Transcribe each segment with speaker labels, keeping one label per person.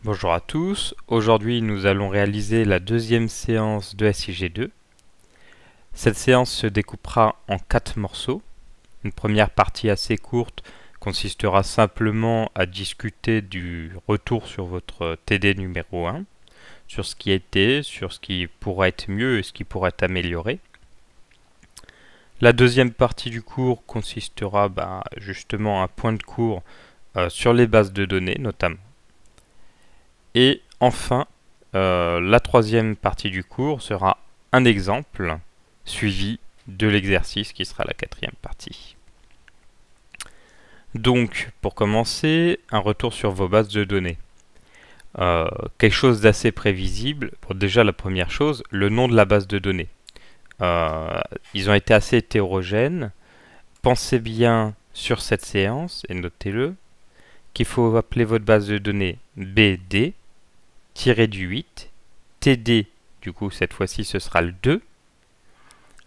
Speaker 1: Bonjour à tous, aujourd'hui nous allons réaliser la deuxième séance de SIG2. Cette séance se découpera en 4 morceaux. Une première partie assez courte consistera simplement à discuter du retour sur votre TD numéro 1, sur ce qui a été, sur ce qui pourra être mieux et ce qui pourra être amélioré. La deuxième partie du cours consistera justement à un point de cours sur les bases de données notamment. Et enfin, la troisième partie du cours sera un exemple suivi de l'exercice qui sera la quatrième partie. Donc, pour commencer, un retour sur vos bases de données. Quelque chose d'assez prévisible. Pour déjà, la première chose, le nom de la base de données. Ils ont été assez hétérogènes. Pensez bien sur cette séance, et notez-le, qu'il faut appeler votre base de données BD, du 8, TD, du coup cette fois-ci ce sera le 2,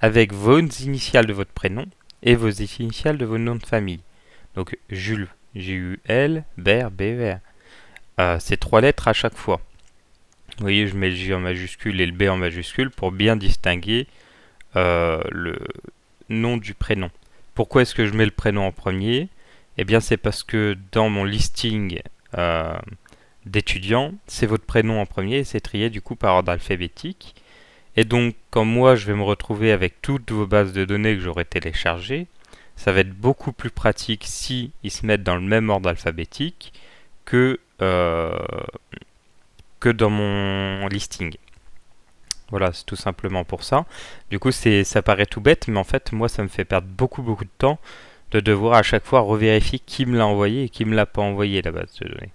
Speaker 1: avec vos initiales de votre prénom et vos initiales de vos noms de famille. Donc Jules, J-U-L, Ber, B-E-R. C'est 3 lettres à chaque fois. Vous voyez, je mets le J en majuscule et le B en majuscule pour bien distinguer le nom du prénom. Pourquoi est-ce que je mets le prénom en premier? Eh bien c'est parce que dans mon listing d'étudiants, c'est votre prénom en premier et c'est trié du coup par ordre alphabétique. Et donc, quand moi je vais me retrouver avec toutes vos bases de données que j'aurai téléchargées, ça va être beaucoup plus pratique si ils se mettent dans le même ordre alphabétique que dans mon listing. Voilà, c'est tout simplement pour ça. Du coup, ça paraît tout bête, mais en fait, moi, ça me fait perdre beaucoup de temps de devoir à chaque fois revérifier qui me l'a envoyé et qui me l'a pas envoyé, la base de données.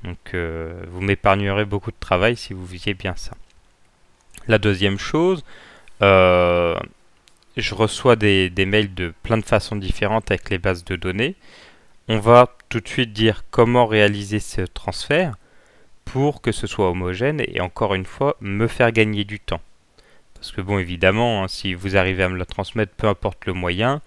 Speaker 1: Donc vous m'épargnerez beaucoup de travail si vous faisiez bien ça. La deuxième chose, je reçois des mails de plein de façons différentes avec les bases de données. On va tout de suite dire comment réaliser ce transfert pour que ce soit homogène et encore une fois me faire gagner du temps. Parce que bon évidemment, hein, si vous arrivez à me le transmettre, peu importe le moyen,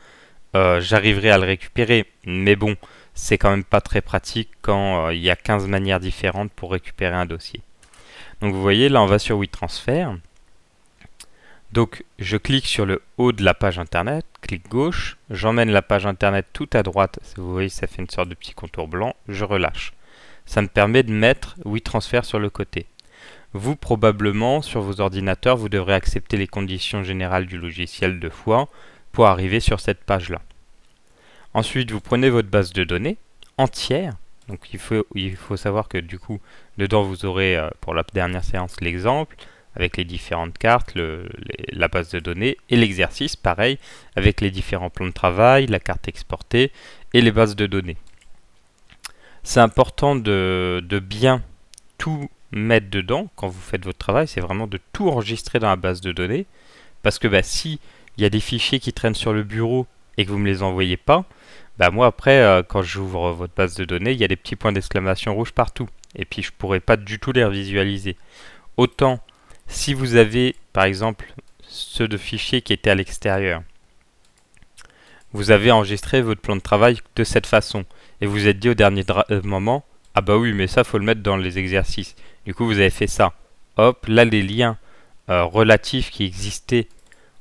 Speaker 1: j'arriverai à le récupérer. Mais bon, c'est quand même pas très pratique quand il y a 15 manières différentes pour récupérer un dossier. Donc vous voyez, là on va sur WeTransfer. Donc je clique sur le haut de la page internet, clic gauche, j'emmène la page internet tout à droite, vous voyez ça fait une sorte de petit contour blanc, je relâche. Ça me permet de mettre WeTransfer sur le côté. Vous probablement sur vos ordinateurs vous devrez accepter les conditions générales du logiciel 2 fois pour arriver sur cette page là. Ensuite, vous prenez votre base de données entière. Donc il faut savoir que du coup, dedans vous aurez pour la dernière séance l'exemple avec les différentes cartes, la base de données et l'exercice pareil avec les différents plans de travail, la carte exportée et les bases de données. C'est important de bien tout mettre dedans quand vous faites votre travail, c'est vraiment de tout enregistrer dans la base de données parce que si il y a des fichiers qui traînent sur le bureau et que vous ne me les envoyez pas, moi après quand j'ouvre votre base de données, il y a des petits points d'exclamation rouge partout et puis je pourrais pas du tout les visualiser. Autant si vous avez par exemple ceux de fichiers qui étaient à l'extérieur, vous avez enregistré votre plan de travail de cette façon et vous êtes dit au dernier moment, ah bah oui mais ça faut le mettre dans les exercices. Du coup vous avez fait ça. Hop, là les liens relatifs qui existaient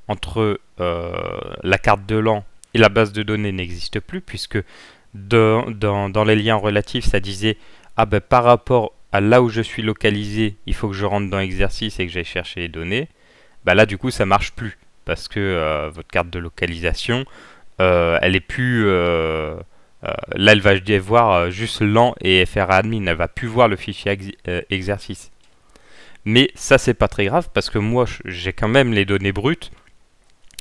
Speaker 1: entre la carte de l'an et la base de données n'existent plus puisque dans les liens relatifs ça disait par rapport à là où je suis localisé il faut que je rentre dans l'exercice et que j'aille chercher les données. Là du coup ça marche plus parce que votre carte de localisation elle est plus là elle va voir juste l'an et FR admin, elle va plus voir le fichier exercice. Mais ça c'est pas très grave parce que moi j'ai quand même les données brutes.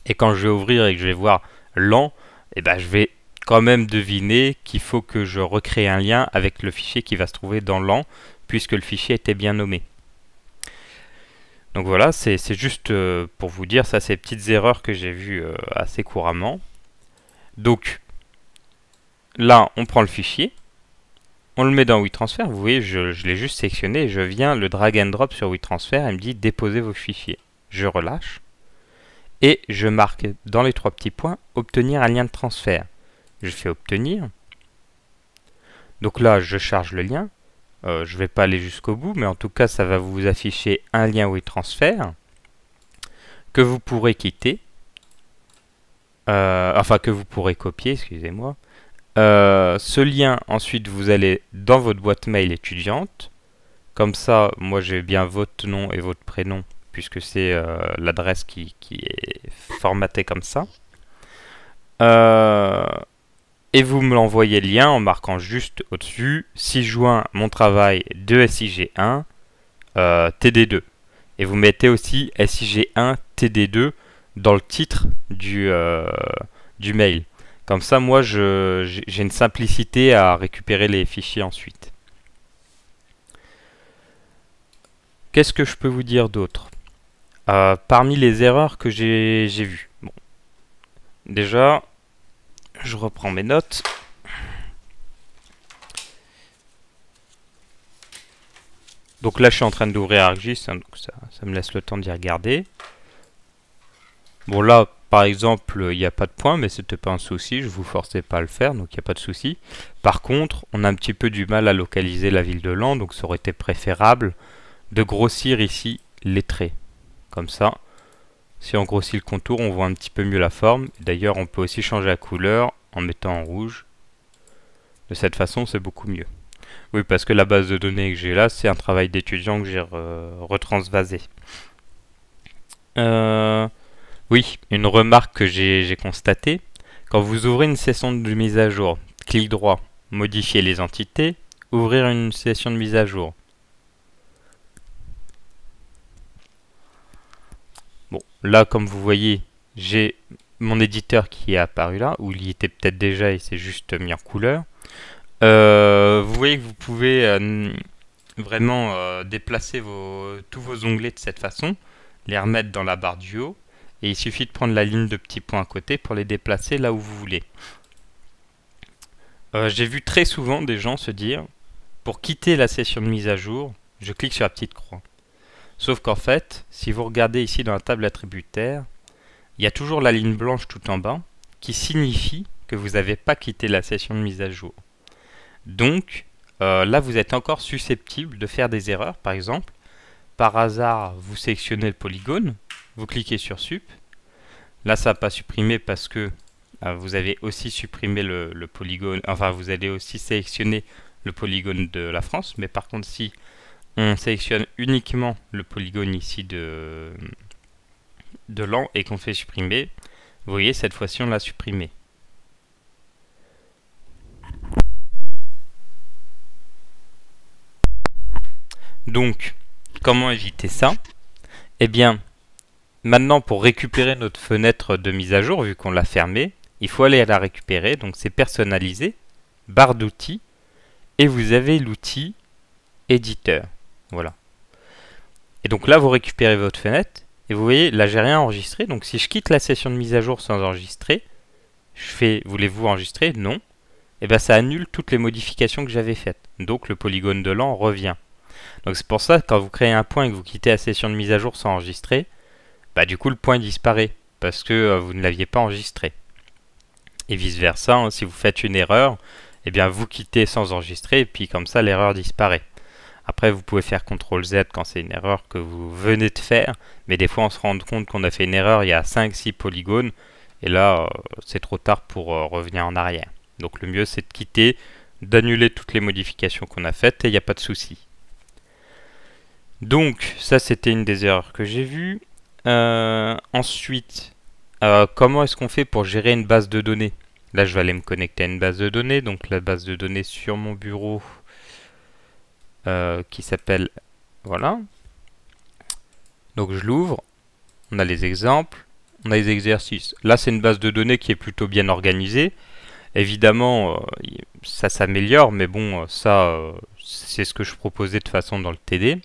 Speaker 1: Et quand je vais ouvrir et que je vais voir l'an, je vais quand même deviner qu'il faut que je recrée un lien avec le fichier qui va se trouver dans l'an, puisque le fichier était bien nommé. Donc voilà, c'est juste pour vous dire, ça c'est petites erreurs que j'ai vues assez couramment. Donc là, on prend le fichier, on le met dans WeTransfer, vous voyez, je l'ai juste sélectionné, je viens le drag and drop sur WeTransfer, il me dit déposez vos fichiers. Je relâche. Et je marque dans les 3 petits points obtenir un lien de transfert. Je fais obtenir. Donc là, je charge le lien. Je vais pas aller jusqu'au bout, mais en tout cas, ça va vous afficher un lien WeTransfer que vous pourrez quitter, enfin que vous pourrez copier, excusez-moi. Ce lien, ensuite, vous allez dans votre boîte mail étudiante. Comme ça, moi j'ai bien votre nom et votre prénom, puisque c'est l'adresse qui est formatée comme ça. Et vous me l'envoyez le lien en marquant juste au-dessus 6 juin mon travail de SIG1 TD2. Et vous mettez aussi SIG1 TD2 dans le titre du mail. Comme ça, moi, j'ai une simplicité à récupérer les fichiers ensuite. Qu'est-ce que je peux vous dire d'autre? Parmi les erreurs que j'ai vues. Bon. Déjà, je reprends mes notes. Donc là, je suis en train d'ouvrir ArcGIS, hein, donc ça me laisse le temps d'y regarder. Bon là, par exemple, il n'y a pas de point, mais c'était pas un souci, je vous forçais pas à le faire, donc il n'y a pas de souci. Par contre, on a un petit peu du mal à localiser la ville de Laon, donc ça aurait été préférable de grossir ici les traits. Comme ça, si on grossit le contour, on voit un petit peu mieux la forme. D'ailleurs, on peut aussi changer la couleur en mettant en rouge. De cette façon, c'est beaucoup mieux. Oui, parce que la base de données que j'ai là, c'est un travail d'étudiant que j'ai retransvasé. Oui, une remarque que j'ai constatée. Quand vous ouvrez une session de mise à jour, clic droit, modifier les entités, ouvrir une session de mise à jour. Bon, là, comme vous voyez, j'ai mon éditeur qui est apparu là, où il y était peut-être déjà et c'est juste mis en couleur. Vous voyez que vous pouvez vraiment déplacer tous vos onglets de cette façon, les remettre dans la barre du haut, et il suffit de prendre la ligne de petits points à côté pour les déplacer là où vous voulez. J'ai vu très souvent des gens se dire, pour quitter la session de mise à jour, je clique sur la petite croix. Sauf qu'en fait, si vous regardez ici dans la table attributaire, il y a toujours la ligne blanche tout en bas, qui signifie que vous n'avez pas quitté la session de mise à jour. Donc, là, vous êtes encore susceptible de faire des erreurs. Par exemple, par hasard, vous sélectionnez le polygone, vous cliquez sur Sup. Là, ça n'a pas supprimé parce que vous avez aussi supprimé le polygone, enfin, vous allez aussi sélectionner le polygone de la France. Mais par contre, si on sélectionne uniquement le polygone ici de Laon et qu'on fait supprimer, vous voyez, cette fois-ci, on l'a supprimé. Donc, comment éviter ça? Eh bien, maintenant pour récupérer notre fenêtre de mise à jour, vu qu'on l'a fermée, il faut aller la récupérer. Donc c'est personnalisé, barre d'outils, et vous avez l'outil éditeur. Voilà. Et donc là, vous récupérez votre fenêtre, et vous voyez, là j'ai rien enregistré. Donc si je quitte la session de mise à jour sans enregistrer, je fais, voulez-vous enregistrer? Non. Et bien ça annule toutes les modifications que j'avais faites. Donc le polygone de Laon revient. Donc c'est pour ça que quand vous créez un point et que vous quittez la session de mise à jour sans enregistrer, bah du coup le point disparaît parce que vous ne l'aviez pas enregistré. Et vice versa, hein, si vous faites une erreur, eh bien vous quittez sans enregistrer et puis comme ça l'erreur disparaît. Après vous pouvez faire CTRL Z quand c'est une erreur que vous venez de faire, mais des fois on se rend compte qu'on a fait une erreur il y a 5-6 polygones et là c'est trop tard pour revenir en arrière. Donc le mieux c'est de quitter, d'annuler toutes les modifications qu'on a faites et il n'y a pas de souci. Donc, ça c'était une des erreurs que j'ai vues. Ensuite, comment est-ce qu'on fait pour gérer une base de données? Là, je vais aller me connecter à une base de données. Donc, la base de données sur mon bureau qui s'appelle... Voilà. Donc, je l'ouvre. On a les exemples. On a les exercices. Là, c'est une base de données qui est plutôt bien organisée. Évidemment, ça s'améliore, mais bon, ça, c'est ce que je proposais de toute façon dans le TD.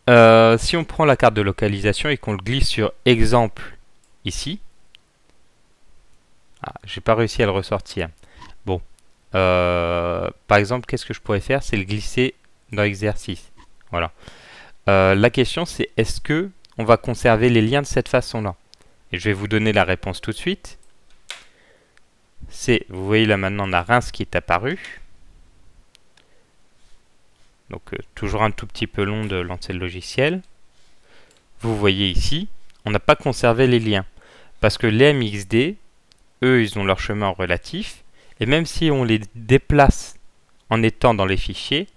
Speaker 1: Si on prend la carte de localisation et qu'on le glisse sur exemple ici, j'ai pas réussi à le ressortir. Bon, par exemple, qu'est-ce que je pourrais faire? C'est le glisser dans exercice. Voilà. La question c'est est-ce que on va conserver les liens de cette façon-là? Et je vais vous donner la réponse tout de suite. C'est, vous voyez là maintenant on a Reims qui est apparu. Donc toujours un tout petit peu long de lancer le logiciel. Vous voyez ici, on n'a pas conservé les liens. Parce que les MXD, eux, ils ont leur chemin relatif. Et même si on les déplace en étant dans les fichiers,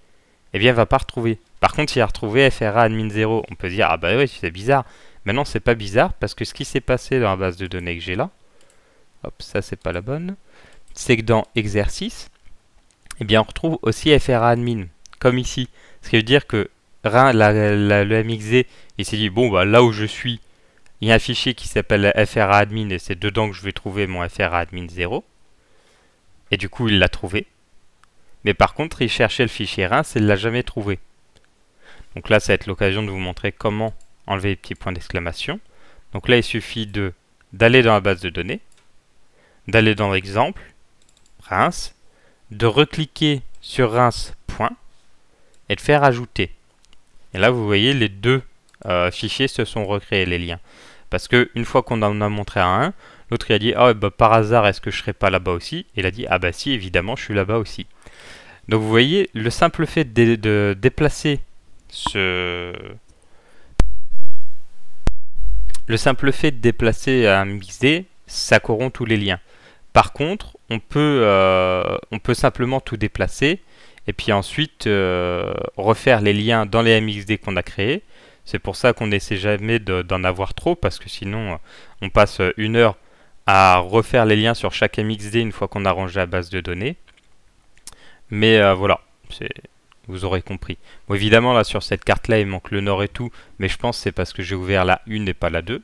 Speaker 1: eh bien, il ne va pas retrouver. Par contre, s'il a retrouvé FRA admin 0, on peut dire, ah bah oui, c'est bizarre. Mais non, c'est pas bizarre, parce que ce qui s'est passé dans la base de données que j'ai là, hop, ça c'est pas la bonne, c'est que dans exercice, eh bien, on retrouve aussi FRA admin, comme ici. Ce qui veut dire que le MXD, il s'est dit, bon, bah là où je suis, il y a un fichier qui s'appelle FRA admin, et c'est dedans que je vais trouver mon FRA admin 0. Et du coup, il l'a trouvé. Mais par contre, il cherchait le fichier Reims et il ne l'a jamais trouvé. Donc là, ça va être l'occasion de vous montrer comment enlever les petits points d'exclamation. Donc là, il suffit d'aller dans la base de données, d'aller dans l'exemple, Reims, de recliquer sur Reims, point, et de faire ajouter. Et là, vous voyez, les deux fichiers se sont recréés, les liens. Parce qu'une fois qu'on en a montré un, l'autre il a dit, ah bah, par hasard, est-ce que je serais pas là-bas aussi? Et il a dit, ah bah si, évidemment, je suis là-bas aussi. Donc vous voyez, le simple fait de déplacer un MXD, ça corrompt tous les liens. Par contre, on peut simplement tout déplacer et puis ensuite refaire les liens dans les MXD qu'on a créés. C'est pour ça qu'on n'essaie jamais d'en avoir trop, parce que sinon on passe 1 heure à refaire les liens sur chaque MXD une fois qu'on a rangé la base de données. Mais voilà, vous aurez compris. Bon, évidemment, là, sur cette carte-là, il manque le nord et tout, mais je pense que c'est parce que j'ai ouvert la 1 et pas la 2.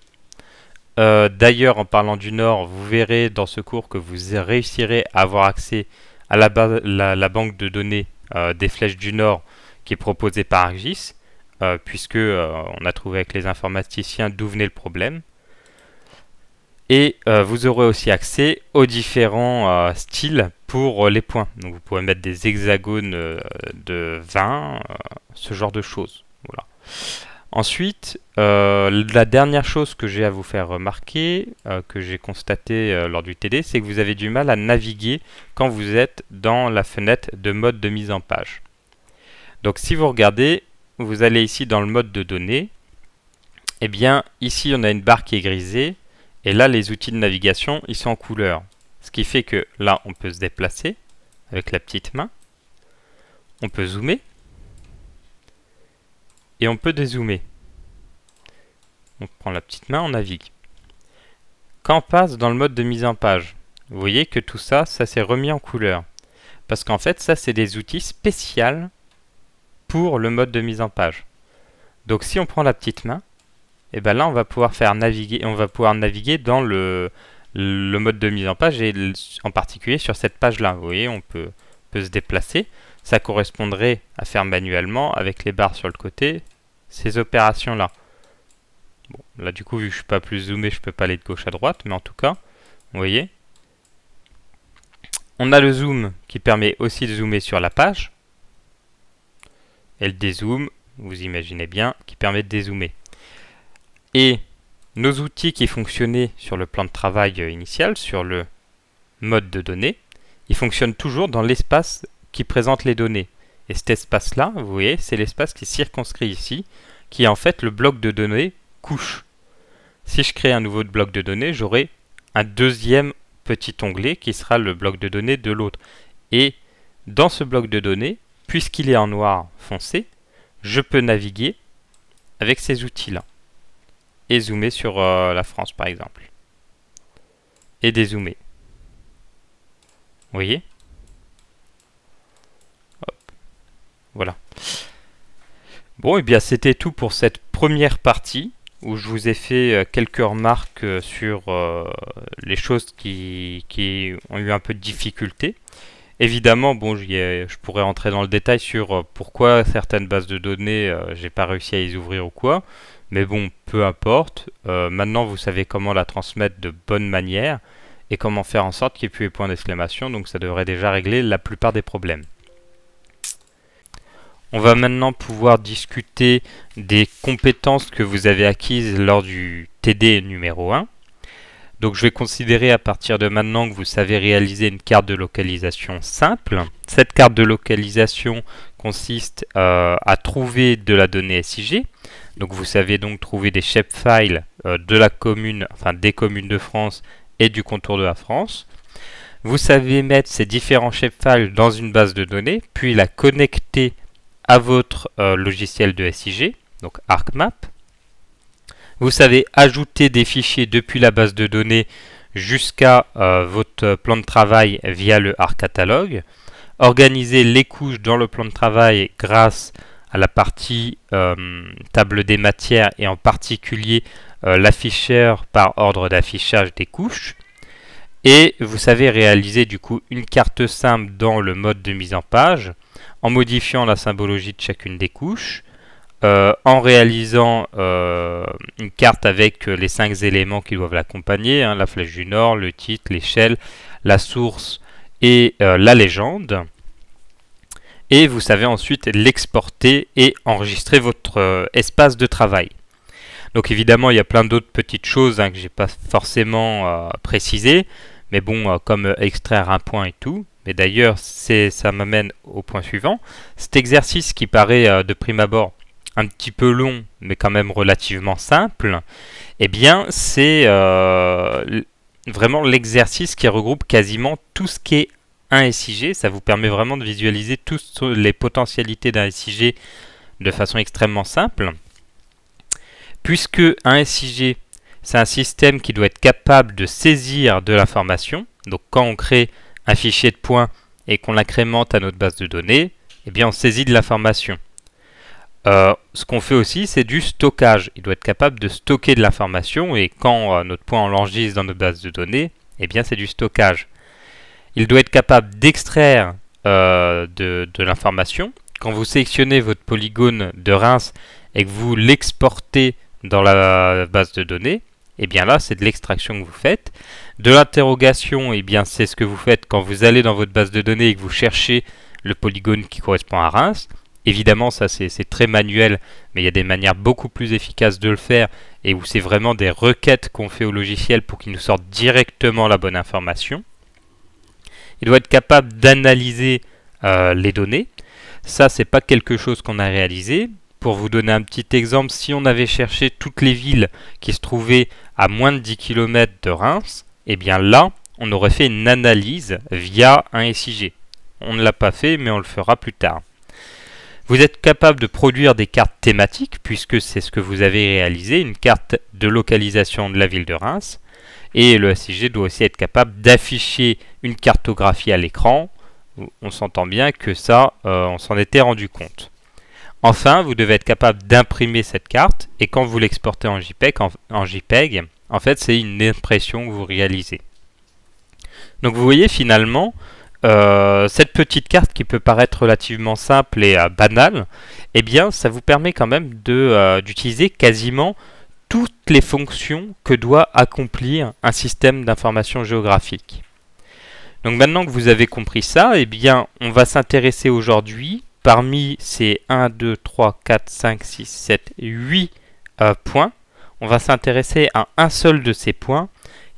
Speaker 1: D'ailleurs, en parlant du nord, vous verrez dans ce cours que vous réussirez à avoir accès à la banque de données des flèches du nord qui est proposée par ArcGIS, puisque on a trouvé avec les informaticiens d'où venait le problème. Et vous aurez aussi accès aux différents styles pour les points. Donc vous pouvez mettre des hexagones de 20, ce genre de choses. Voilà. Ensuite, la dernière chose que j'ai à vous faire remarquer, que j'ai constaté lors du TD, c'est que vous avez du mal à naviguer quand vous êtes dans la fenêtre de mode de mise en page. Donc si vous regardez, vous allez ici dans le mode de données. Et bien ici on a une barre qui est grisée. Et là, les outils de navigation, ils sont en couleur. Ce qui fait que là, on peut se déplacer avec la petite main. On peut zoomer. Et on peut dézoomer. On prend la petite main, on navigue. Quand on passe dans le mode de mise en page, vous voyez que tout ça, ça s'est remis en couleur. Parce qu'en fait, ça, c'est des outils spéciaux pour le mode de mise en page. Donc, si on prend la petite main, et bien là, on va pouvoir naviguer dans le mode de mise en page et en particulier sur cette page-là. Vous voyez, on peut se déplacer. Ça correspondrait à faire manuellement avec les barres sur le côté, ces opérations-là. Bon, là, du coup, vu que je ne suis pas plus zoomé, je ne peux pas aller de gauche à droite, mais en tout cas, vous voyez. On a le zoom qui permet aussi de zoomer sur la page. Et le dézoom, vous imaginez bien, qui permet de dézoomer. Et nos outils qui fonctionnaient sur le plan de travail initial, sur le mode de données, ils fonctionnent toujours dans l'espace qui présente les données. Et cet espace-là, vous voyez, c'est l'espace qui est circonscrit ici, qui est en fait le bloc de données couche. Si je crée un nouveau bloc de données, j'aurai un deuxième petit onglet qui sera le bloc de données de l'autre. Et dans ce bloc de données, puisqu'il est en noir foncé, je peux naviguer avec ces outils-là. Et zoomer sur la France, par exemple. Et dézoomer. Vous voyez? Hop. Voilà. Bon, et bien c'était tout pour cette première partie, où je vous ai fait quelques remarques sur les choses qui ont eu un peu de difficulté. Évidemment, bon, je pourrais rentrer dans le détail sur pourquoi certaines bases de données, j'ai pas réussi à les ouvrir ou quoi. Mais bon, peu importe. Maintenant, vous savez comment la transmettre de bonne manière et comment faire en sorte qu'il n'y ait plus les points d'exclamation. Donc ça devrait déjà régler la plupart des problèmes. On va maintenant pouvoir discuter des compétences que vous avez acquises lors du TD numéro 1. Donc je vais considérer à partir de maintenant que vous savez réaliser une carte de localisation simple. Cette carte de localisation consiste à trouver de la donnée SIG. Donc vous savez donc trouver des shapefiles de la commune, enfin des communes de France et du contour de la France. Vous savez mettre ces différents shapefiles dans une base de données, puis la connecter à votre logiciel de SIG, donc ArcMap. Vous savez ajouter des fichiers depuis la base de données jusqu'à votre plan de travail via le ArcCatalog. Organiser les couches dans le plan de travail grâce à la partie table des matières et en particulier l'afficheur par ordre d'affichage des couches. Et vous savez réaliser du coup une carte simple dans le mode de mise en page en modifiant la symbologie de chacune des couches, en réalisant une carte avec les 5 éléments qui doivent l'accompagner, hein, la flèche du nord, le titre, l'échelle, la source et la légende. Et vous savez ensuite l'exporter et enregistrer votre espace de travail. Donc évidemment, il y a plein d'autres petites choses que je n'ai pas forcément précisées, mais bon, comme extraire un point et tout. Mais d'ailleurs, ça m'amène au point suivant. Cet exercice qui paraît de prime abord un petit peu long, mais quand même relativement simple, eh bien, c'est vraiment l'exercice qui regroupe quasiment tout ce qui est un SIG. Ça vous permet vraiment de visualiser toutes les potentialités d'un SIG de façon extrêmement simple. Puisque un SIG, c'est un système qui doit être capable de saisir de l'information. Donc quand on crée un fichier de points et qu'on l'incrémente à notre base de données, eh bien on saisit de l'information. Ce qu'on fait aussi, c'est du stockage. Il doit être capable de stocker de l'information et quand notre point on l'enregistre dans notre base de données, eh bien c'est du stockage. Il doit être capable d'extraire de l'information. Quand vous sélectionnez votre polygone de Reims et que vous l'exportez dans la base de données, eh bien là c'est de l'extraction que vous faites. De l'interrogation, eh bien c'est ce que vous faites quand vous allez dans votre base de données et que vous cherchez le polygone qui correspond à Reims. Évidemment, ça c'est très manuel, mais il y a des manières beaucoup plus efficaces de le faire et où c'est vraiment des requêtes qu'on fait au logiciel pour qu'il nous sorte directement la bonne information. Il doit être capable d'analyser les données. Ça, c'est pas quelque chose qu'on a réalisé. Pour vous donner un petit exemple, si on avait cherché toutes les villes qui se trouvaient à moins de 10 km de Reims, eh bien là, on aurait fait une analyse via un SIG. On ne l'a pas fait, mais on le fera plus tard. Vous êtes capable de produire des cartes thématiques, puisque c'est ce que vous avez réalisé, une carte de localisation de la ville de Reims. Et le SIG doit aussi être capable d'afficher une cartographie à l'écran. On s'entend bien que ça, on s'en était rendu compte. Enfin, vous devez être capable d'imprimer cette carte, et quand vous l'exportez en JPEG, en fait, c'est une impression que vous réalisez. Donc vous voyez finalement, cette petite carte qui peut paraître relativement simple et banale, eh bien ça vous permet quand même d'utiliser quasiment toutes les fonctions que doit accomplir un système d'information géographique. Donc maintenant que vous avez compris ça, eh bien on va s'intéresser aujourd'hui, parmi ces 1, 2, 3, 4, 5, 6, 7, 8 points, on va s'intéresser à un seul de ces points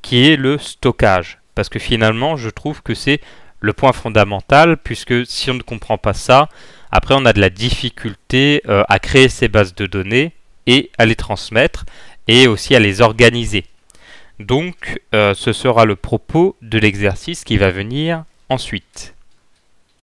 Speaker 1: qui est le stockage. Parce que finalement, je trouve que c'est le point fondamental, puisque si on ne comprend pas ça, après on a de la difficulté à créer ces bases de données et à les transmettre et aussi à les organiser. Donc ce sera le propos de l'exercice qui va venir ensuite.